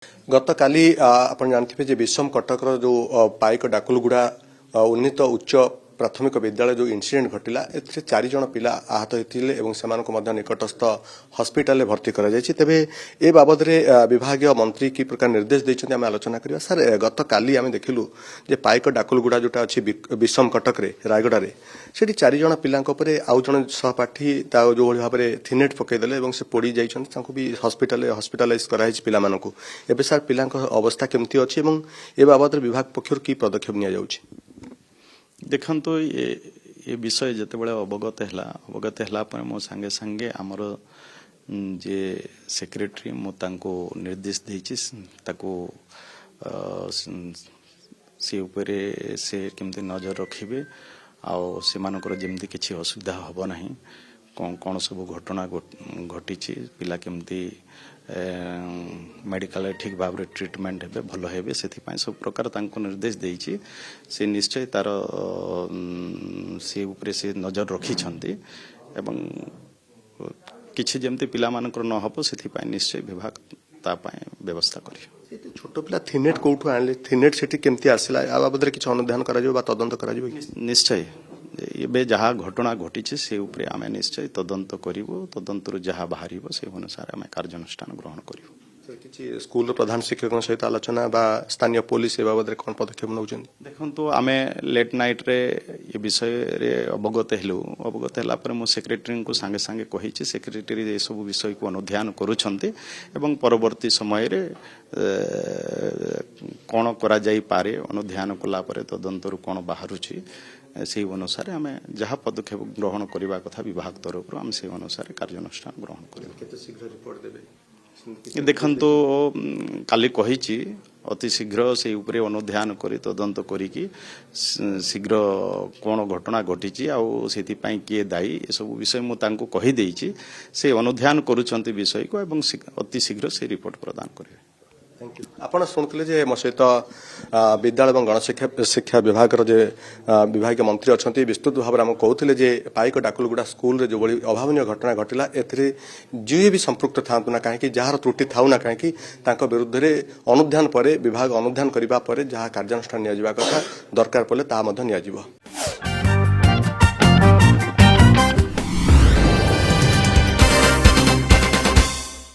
गत काली आपण जानथिबे जे विषम कटकर जो पाइक डाकुलगुड़ा उन्नीत उच्च प्राथमिक विद्यालय जो इनसीडेंट घटिला एथिरे 4 जण पिला आहत होइतिले एवं सेमानको मध्य निकटस्थ हॉस्पिटल भर्ती करा जायछि। तेबे ए बाबद रे विभागीय मंत्री की प्रकार निर्देश दैछन्ती आमे आलोचना करिया। सर गत काली आमे देखिलु जे पाइक डाकुलगुड़ा जोटा अछि विषम कटक रे रायगडा रे सेठी 4 जण पिलांको परे आउ जण सहपाठी ता जो भली भाबरे थिनेट पकई देले एवं से पड़ी जाइछन्ती तांको भी हॉस्पिटलाइज कराइछि पिलामाननको। एबे सर पिलांको अवस्था केमती अछि एवं ए बाबद रे विभाग पक्षरु की पदक्षेप निया जाउछि? देखो ये विषय जितेबाला अवगत है मो सांगे सांगे आमर जे सेक्रेटरी मुझको निर्देश देछि ताको से उपरे से केमती नजर रखिबे आउ से मानकर जेमती किछि असुविधा हबो नाही कौन सब घटना घटी पिला केमती मेडिकल ठीक भाव में ट्रीटमेंट हे भल हे से सब प्रकार निर्देश देछि से निश्चय तार से उपरे से नजर रखिछन्ती एवं किछि जेमती पिला मानकर न हबो से निश्चय विभाग ता पाए व्यवस्था करियो। छोट पिला थिनेट कोठु आनले थिनेट सेठी केमती आसिला आ बाबद रे किछि अनुधान करा जिवो बा तदंत करा जिवो? निश्चय ये जहाँ घटना घटी से उपरे आमे निश्चय तदंत करिवो तदंतर जहाँ बाहरिवो से अनुसार आमे कार्यानुष्ठान ग्रहण करिवो। किछि स्कूल प्रधान शिक्षक सहित आलोचना बा स्थानीय पुलिस ए बाबद रे कोन पदक्षेप नउछन? देखंतु आमे लेट नाइट रे ये विषय रे अवगत हला पर मो सेक्रेटरी को सांगे सांगे कहिछि सेक्रेटरी ए सब विषय को अनुध्यान करूछन्ते एवं परवर्ती समय रे कोन करा जाई पारे अनुध्यान कला पर तदंतर कोन बाहरुछि से अनुसार आम जहाँ पदक्षेप ग्रहण करने कथा विभाग तरफ आम से अनुसार कार्यानुष्ठान ग्रहण कर देखो काली कही अति शीघ्र से उपरे अनुध्यान करी तदंत करिकी शीघ्र कौन घटना घटी आउ से किए दायी ये सब विषय मुझे कही देछि से अनुध्यान करुछन्ति विषय को एवं अति शीघ्र से रिपोर्ट प्रदान करेंगे। Thank you. आपण शुणुले जे मो सहित विद्यालय और गणशिक्षा विभाग विभागीय मंत्री अच्छा विस्तृत भाव में कहते जे पाइक डाकुलगुड़ा स्कूल रे जो बड़ी अभावन घटना घटिला एथिरे जी भी संपृक्त था ना कहीं जार त्रुटि था ना कहीं विरुद्ध रे अनुध्यान पर विभाग अनुध्यान करने जहाँ कार्यानुष्ठान निया कथा दरकार पड़े ता निया।